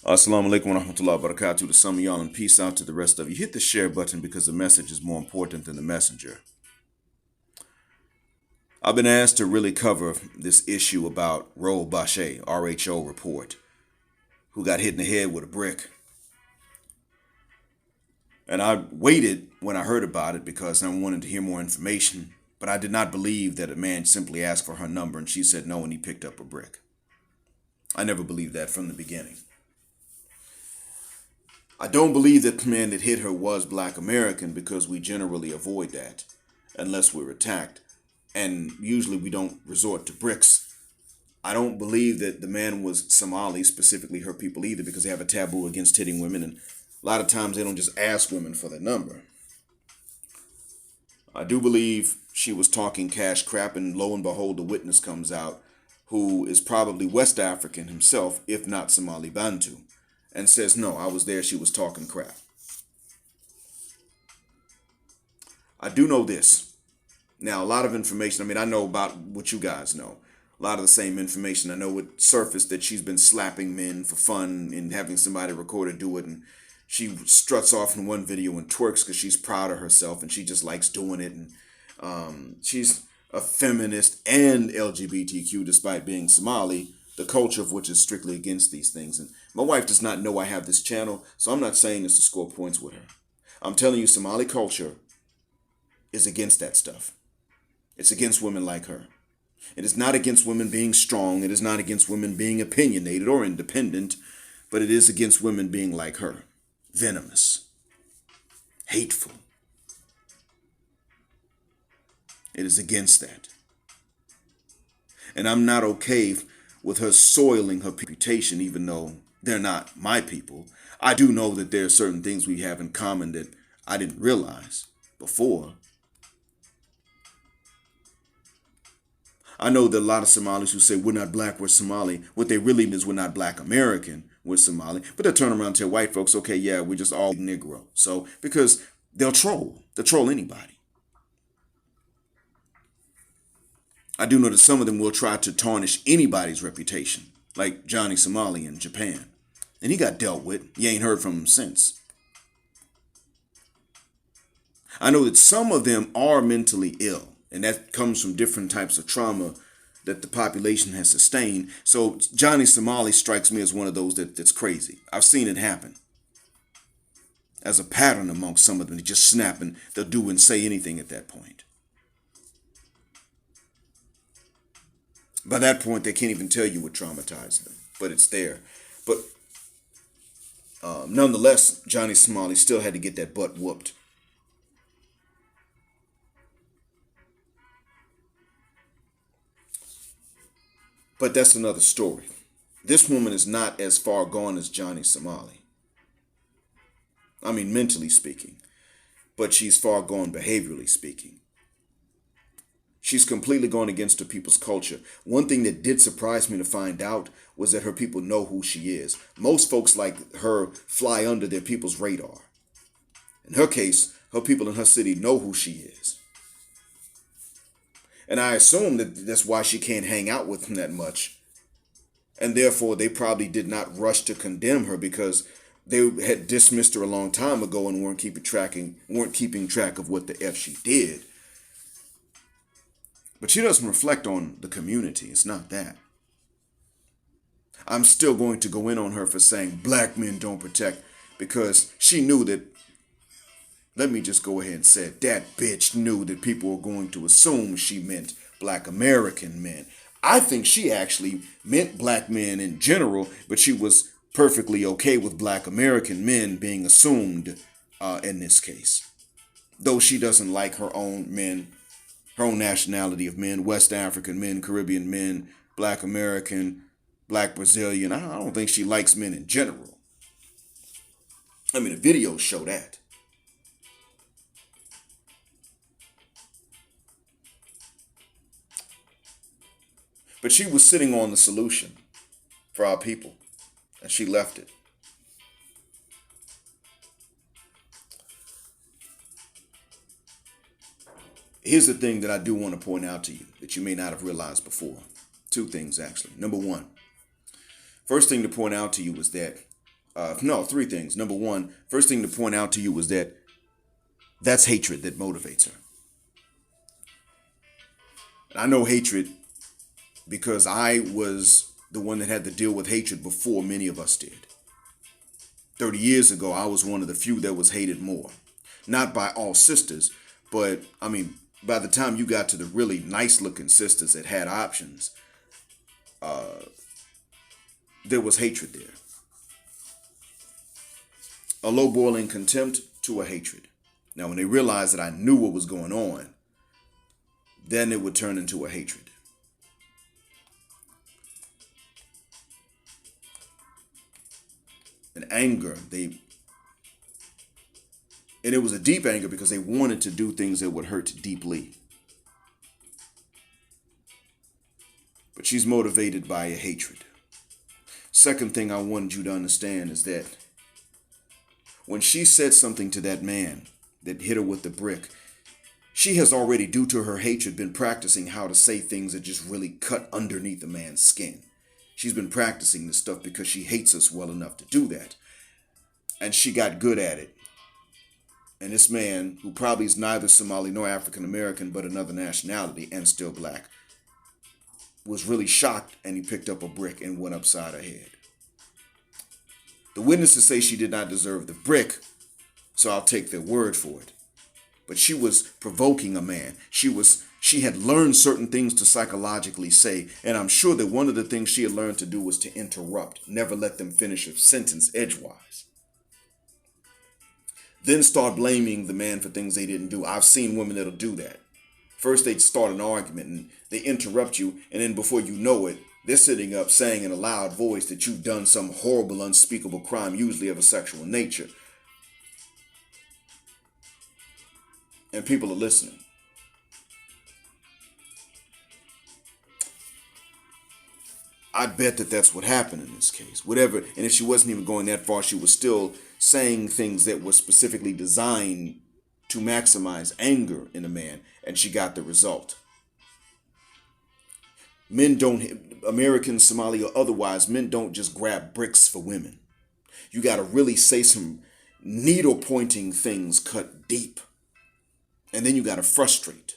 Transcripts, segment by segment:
Assalamu alaikum wa rahmatullahi wa barakatuh to some of y'all, and peace out to the rest of you. Hit the share button because the message is more important than the messenger. I've been asked to really cover this issue about Roe Bashe, RHO report, who got hit in the head with a brick. And I waited when I heard about it because I wanted to hear more information, but I did not believe that a man simply asked for her number and she said no and he picked up a brick. I never believed that from the beginning. I don't believe that the man that hit her was Black American because we generally avoid that unless we're attacked. And usually we don't resort to bricks. I don't believe that the man was Somali, specifically her people either, because they have a taboo against hitting women. And a lot of times they don't just ask women for their number. I do believe she was talking cash crap, and lo and behold, the witness comes out who is probably West African himself, if not Somali Bantu, and says, no, I was there, she was talking crap. I do know this. Now, a lot of information, I know about what you guys know. A lot of the same information. I know it surfaced that she's been slapping men for fun and having somebody record her do it. And she struts off in one video and twerks because she's proud of herself and she just likes doing it. And she's a feminist and LGBTQ despite being Somali, the culture of which is strictly against these things. And my wife does not know I have this channel, so I'm not saying this to score points with her. I'm telling you, Somali culture is against that stuff. It's against women like her. It is not against women being strong. It is not against women being opinionated or independent, but it is against women being like her. Venomous. Hateful. It is against that. And I'm not okay with her soiling her reputation, even though they're not my people. I do know that there are certain things we have in common that I didn't realize before. I know that a lot of Somalis who say we're not black, we're Somali. What they really mean is we're not Black American, we're Somali. But they'll turn around and tell white folks, okay, yeah, we're just all Negro. So, because they'll troll anybody. I do know that some of them will try to tarnish anybody's reputation, like Johnny Somali in Japan. And he got dealt with. You ain't heard from him since. I know that some of them are mentally ill, and that comes from different types of trauma that the population has sustained. So Johnny Somali strikes me as one of those that's crazy. I've seen it happen as a pattern amongst some of them. They just snap and they'll do and say anything at that point. By that point, they can't even tell you what traumatized them, but it's there. But nonetheless, Johnny Somali still had to get that butt whooped. But that's another story. This woman is not as far gone as Johnny Somali. Mentally speaking. But she's far gone behaviorally speaking. She's completely gone against her people's culture. One thing that did surprise me to find out was that her people know who she is. Most folks like her fly under their people's radar. In her case, her people in her city know who she is. And I assume that that's why she can't hang out with them that much. And therefore, they probably did not rush to condemn her because they had dismissed her a long time ago and weren't keeping track of what the F she did. But she doesn't reflect on the community. It's not that. I'm still going to go in on her for saying black men don't protect because she knew that, let me just go ahead and say it, that bitch knew that people were going to assume she meant Black American men. I think she actually meant black men in general, but she was perfectly okay with Black American men being assumed in this case. Though she doesn't like her own men, her own nationality of men, West African men, Caribbean men, Black American, Black Brazilian. I don't think she likes men in general. The videos show that. But she was sitting on the solution for our people, and she left it. Here's the thing that I do want to point out to you that you may not have realized before. Two things, actually. Number one, first thing to point out to you is that No, three things. Number one, first thing to point out to you was that that's hatred that motivates her. And I know hatred because I was the one that had to deal with hatred before many of us did. 30 years ago, I was one of the few that was hated more. Not by all sisters, but I mean, by the time you got to the really nice looking sisters that had options, there was hatred there. A low boiling contempt to a hatred. Now, when they realized that I knew what was going on, then it would turn into a hatred. And anger, and it was a deep anger because they wanted to do things that would hurt deeply. But she's motivated by a hatred. Second thing I wanted you to understand is that when she said something to that man that hit her with the brick, she has already, due to her hatred, been practicing how to say things that just really cut underneath a man's skin. She's been practicing this stuff because she hates us well enough to do that. And she got good at it. And this man, who probably is neither Somali nor African American, but another nationality and still black, was really shocked, and he picked up a brick and went upside her head. The witnesses say she did not deserve the brick, so I'll take their word for it. But she was provoking a man. She had learned certain things to psychologically say, and I'm sure that one of the things she had learned to do was to interrupt, never let them finish a sentence edgewise. Then start blaming the man for things they didn't do. I've seen women that'll do that. First, they'd start an argument and they interrupt you, and then before you know it, they're sitting up saying in a loud voice that you've done some horrible, unspeakable crime, usually of a sexual nature. And people are listening. I bet that that's what happened in this case. Whatever, and if she wasn't even going that far, she was still saying things that were specifically designed to maximize anger in a man, and she got the result. Men don't, American, Somali, or otherwise, men don't just grab bricks for women. You got to really say some needle pointing things cut deep. And then you got to frustrate.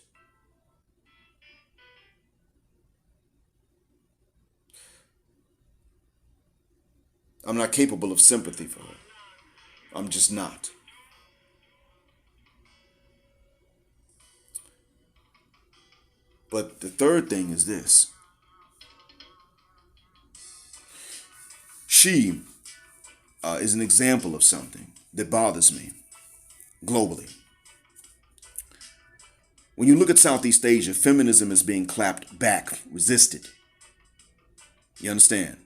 I'm not capable of sympathy for her. I'm just not. But the third thing is this. She is an example of something that bothers me globally. When you look at Southeast Asia, feminism is being clapped back, resisted. You understand?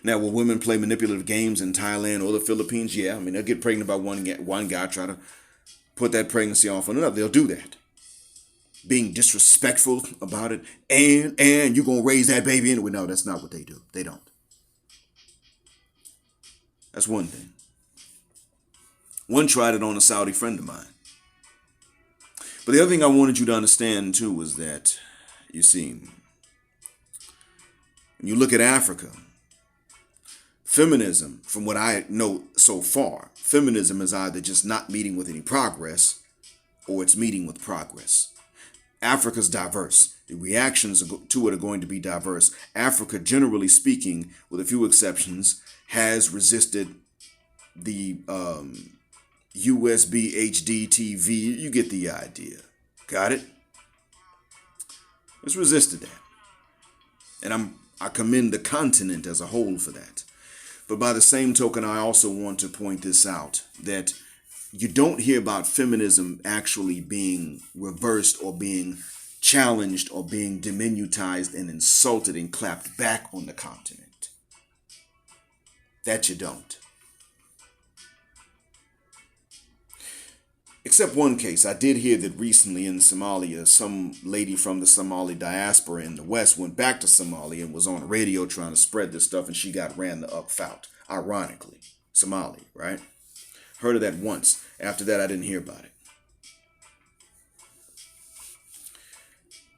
Now, will women play manipulative games in Thailand or the Philippines? Yeah, I mean, they'll get pregnant by one guy, try to put that pregnancy off on another. They'll do that. Being disrespectful about it, and you're going to raise that baby anyway. No, that's not what they do. They don't. That's one thing. One tried it on a Saudi friend of mine. But the other thing I wanted you to understand, too, was that, you see, when you look at Africa, feminism, from what I know so far, feminism is either just not meeting with any progress or it's meeting with progress. Africa's diverse. The reactions to it are going to be diverse. Africa, generally speaking, with a few exceptions, has resisted the USB HD TV. You get the idea. Got it? It's resisted that. And I commend the continent as a whole for that. But by the same token, I also want to point this out, that you don't hear about feminism actually being reversed or being challenged or being diminutized and insulted and clapped back on the continent. That you don't. Except one case. I did hear that recently in Somalia, some lady from the Somali diaspora in the West went back to Somalia and was on the radio trying to spread this stuff, and she got ran the up out. Ironically. Somali, right? Heard of that once. After that, I didn't hear about it.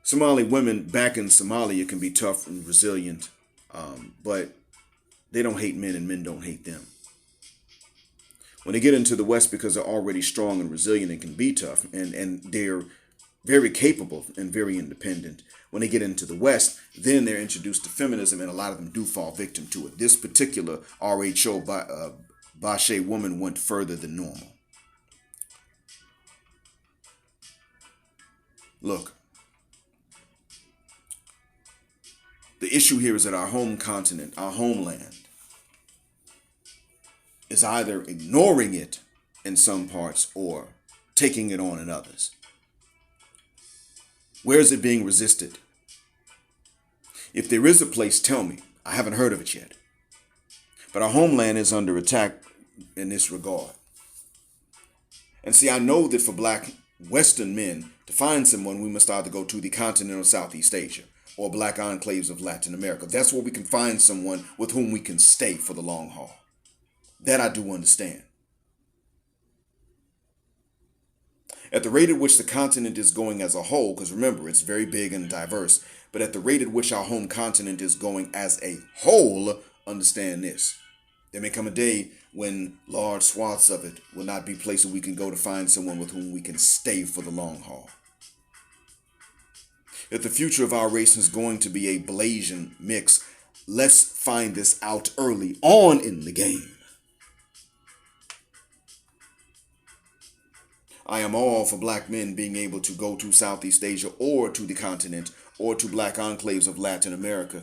Somali women back in Somalia can be tough and resilient, but they don't hate men and men don't hate them. When they get into the West, because they're already strong and resilient and can be tough, and they're very capable and very independent. When they get into the West, then they're introduced to feminism, and a lot of them do fall victim to it. This particular RHO Bache woman went further than normal. Look, the issue here is that our home continent, our homeland, is either ignoring it in some parts or taking it on in others. Where is it being resisted? If there is a place, tell me. I haven't heard of it yet. But our homeland is under attack in this regard. And see, I know that for black Western men, to find someone, we must either go to the continent of Southeast Asia or black enclaves of Latin America. That's where we can find someone with whom we can stay for the long haul. That I do understand. At the rate at which the continent is going as a whole, because remember, it's very big and diverse, but at the rate at which our home continent is going as a whole, understand this. There may come a day when large swaths of it will not be places we can go to find someone with whom we can stay for the long haul. If the future of our race is going to be a Blasian mix, let's find this out early on in the game. I am all for black men being able to go to Southeast Asia or to the continent or to black enclaves of Latin America.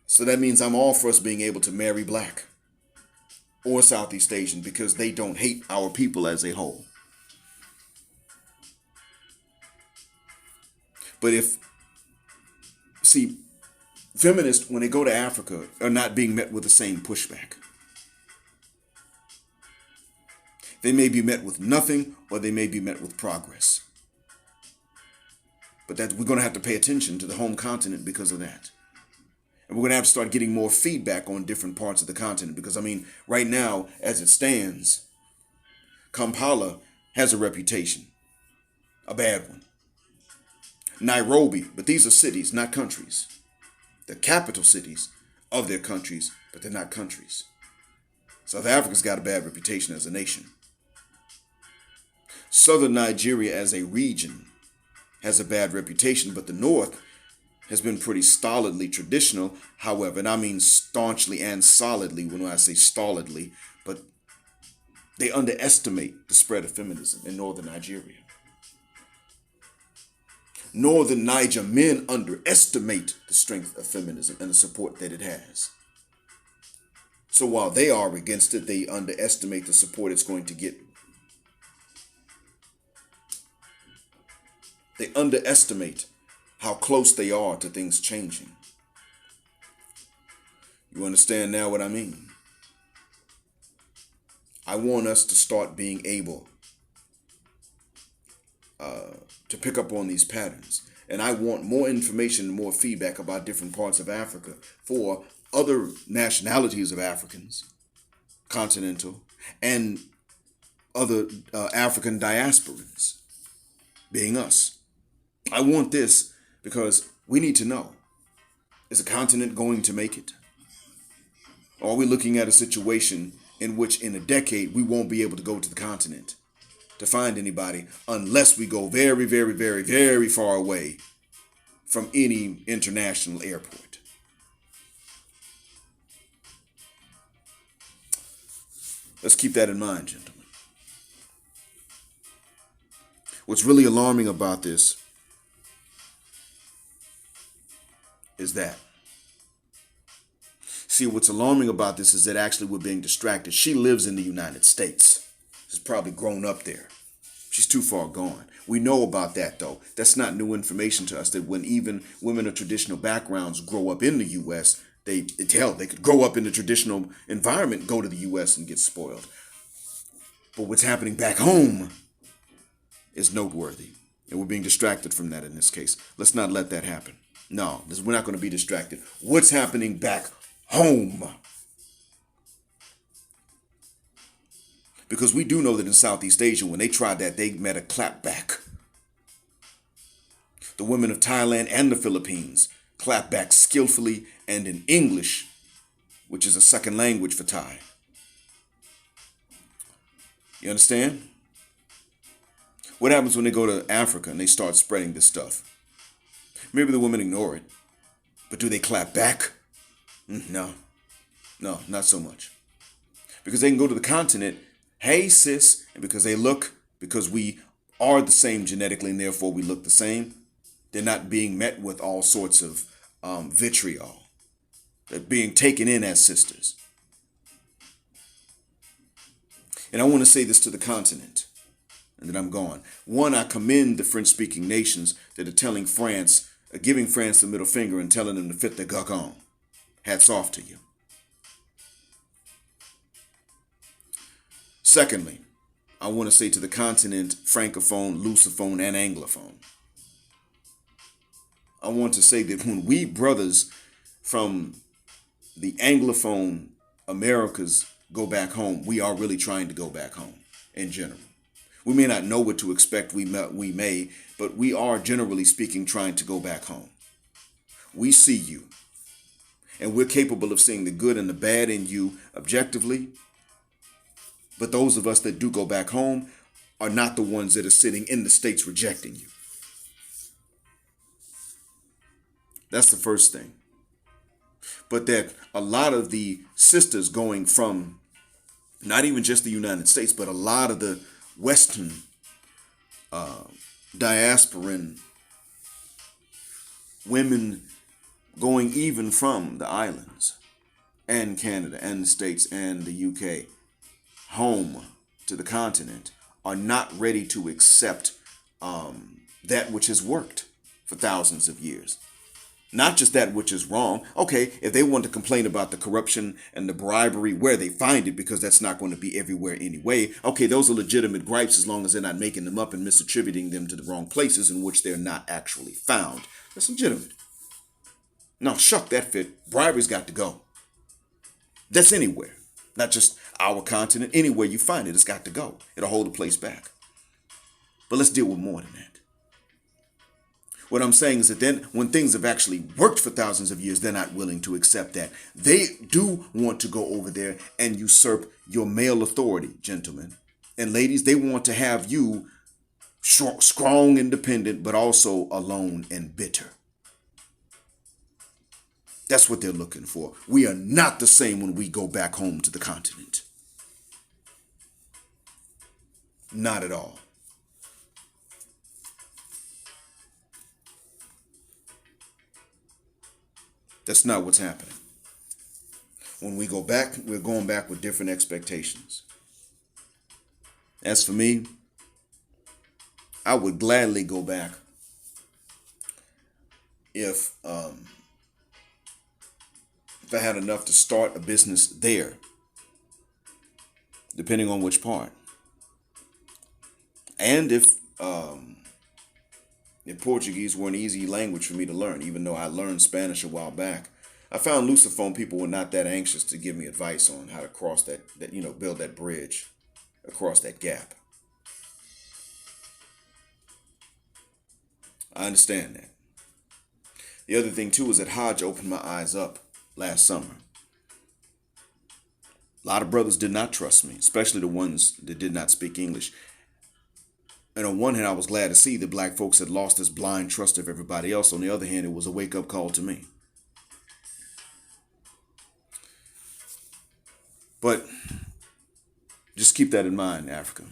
So that means I'm all for us being able to marry black or Southeast Asian because they don't hate our people as a whole. But feminists, when they go to Africa, are not being met with the same pushback. They may be met with nothing, or they may be met with progress. But that we're going to have to pay attention to the home continent because of that. And we're going to have to start getting more feedback on different parts of the continent. Because, right now, as it stands, Kampala has a reputation, a bad one. Nairobi, but these are cities, not countries. They're capital cities of their countries, but they're not countries. South Africa's got a bad reputation as a nation. Southern Nigeria as a region has a bad reputation, but the North has been pretty stolidly traditional. However, and I mean staunchly and solidly when I say stolidly, but they underestimate the spread of feminism in Northern Nigeria. Northern Niger men underestimate the strength of feminism and the support that it has. So while they are against it, they underestimate the support it's going to get. They underestimate how close they are to things changing. You understand now what I mean? I want us to start being able to pick up on these patterns. And I want more information and more feedback about different parts of Africa for other nationalities of Africans, continental, and other African diasporans, being us. I want this because we need to know, is the continent going to make it? Or are we looking at a situation in which in a decade we won't be able to go to the continent to find anybody unless we go very, very, very, very far away from any international airport? Let's keep that in mind, gentlemen. What's really alarming about this is that. See, what's alarming about this is that actually we're being distracted. She lives in the United States. She's probably grown up there. She's too far gone. We know about that, though. That's not new information to us, that when even women of traditional backgrounds grow up in the U.S., they could grow up in the traditional environment, go to the U.S. and get spoiled. But what's happening back home is noteworthy. And we're being distracted from that in this case. Let's not let that happen. No, we're not going to be distracted. What's happening back home? Because we do know that in Southeast Asia, when they tried that, they met a clap back. The women of Thailand and the Philippines clap back skillfully and in English which is a second language for Thai. You understand? What happens when they go to Africa and they start spreading this stuff? Maybe the women ignore it, but do they clap back? No, no, not so much. Because they can go to the continent, hey sis, and because we are the same genetically and therefore we look the same, they're not being met with all sorts of vitriol. They're being taken in as sisters. And I want to say this to the continent, and then I'm gone. One, I commend the French-speaking nations that are telling France, giving France the middle finger and telling them to fit the guck on. Hats off to you. Secondly, I want to say to the continent, Francophone, Lusophone, and Anglophone, I want to say that when we brothers from the Anglophone Americas go back home, we are really trying to go back home in general. We may not know what to expect, we may, but we are generally speaking trying to go back home. We see you, and we're capable of seeing the good and the bad in you objectively, but those of us that do go back home are not the ones that are sitting in the States rejecting you. That's the first thing. But that a lot of the sisters going from not even just the United States, but a lot of the Western diasporan women going even from the islands and Canada and the States and the UK home to the continent are not ready to accept that which has worked for thousands of years. Not just that which is wrong. Okay, if they want to complain about the corruption and the bribery where they find it, because that's not going to be everywhere anyway. Okay, those are legitimate gripes as long as they're not making them up and misattributing them to the wrong places in which they're not actually found. That's legitimate. No, shuck that fit. Bribery's got to go. That's anywhere. Not just our continent. Anywhere you find it, it's got to go. It'll hold the place back. But let's deal with more than that. What I'm saying is that then when things have actually worked for thousands of years, they're not willing to accept that. They do want to go over there and usurp your male authority, gentlemen. And ladies, they want to have you strong, independent, but also alone and bitter. That's what they're looking for. We are not the same when we go back home to the continent. Not at all. That's not what's happening. When we go back, we're going back with different expectations. As for me, I would gladly go back if I had enough to start a business there, depending on which part. And if Portuguese were an easy language for me to learn, even though I learned Spanish a while back. I found Lusophone people were not that anxious to give me advice on how to cross that build that bridge across that gap. I understand that. The other thing too is that Hajj opened my eyes up last summer. A lot of brothers did not trust me, especially the ones that did not speak English. And on one hand, I was glad to see that black folks had lost this blind trust of everybody else. On the other hand, it was a wake-up call to me. But just keep that in mind, Africa.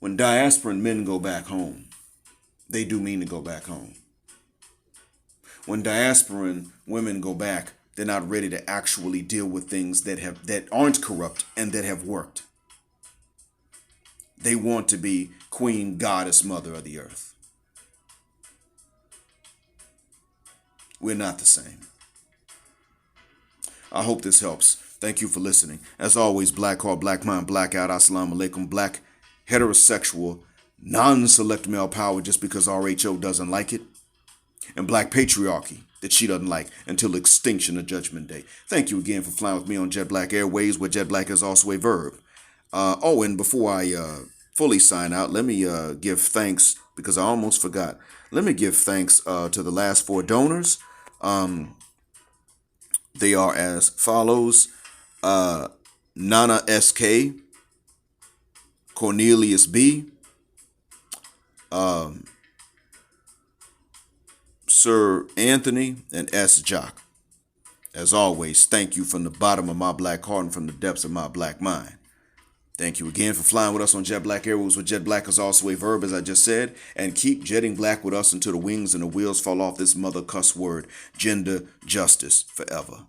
When diasporan men go back home, they do mean to go back home. When diasporan women go back, they're not ready to actually deal with things that aren't corrupt and that have worked. They want to be queen, goddess, mother of the earth. We're not the same. I hope this helps. Thank you for listening. As always, black heart, black mind, blackout, assalamu alaikum, black heterosexual, non-select male power just because RHO doesn't like it, and black patriarchy that she doesn't like until extinction of Judgment Day. Thank you again for flying with me on Jet Black Airways, where Jet Black is also a verb. And before I fully sign out, let me give thanks, because I almost forgot. Let me give thanks to the last 4 donors. They are as follows: Nana SK, Cornelius B, Sir Anthony, and S. Jock. As always, thank you from the bottom of my black heart and from the depths of my black mind. Thank you again for flying with us on Jet Black Airways, where Jet Black is also a verb, as I just said. And keep jetting black with us until the wings and the wheels fall off this mother cuss word, gender justice, forever.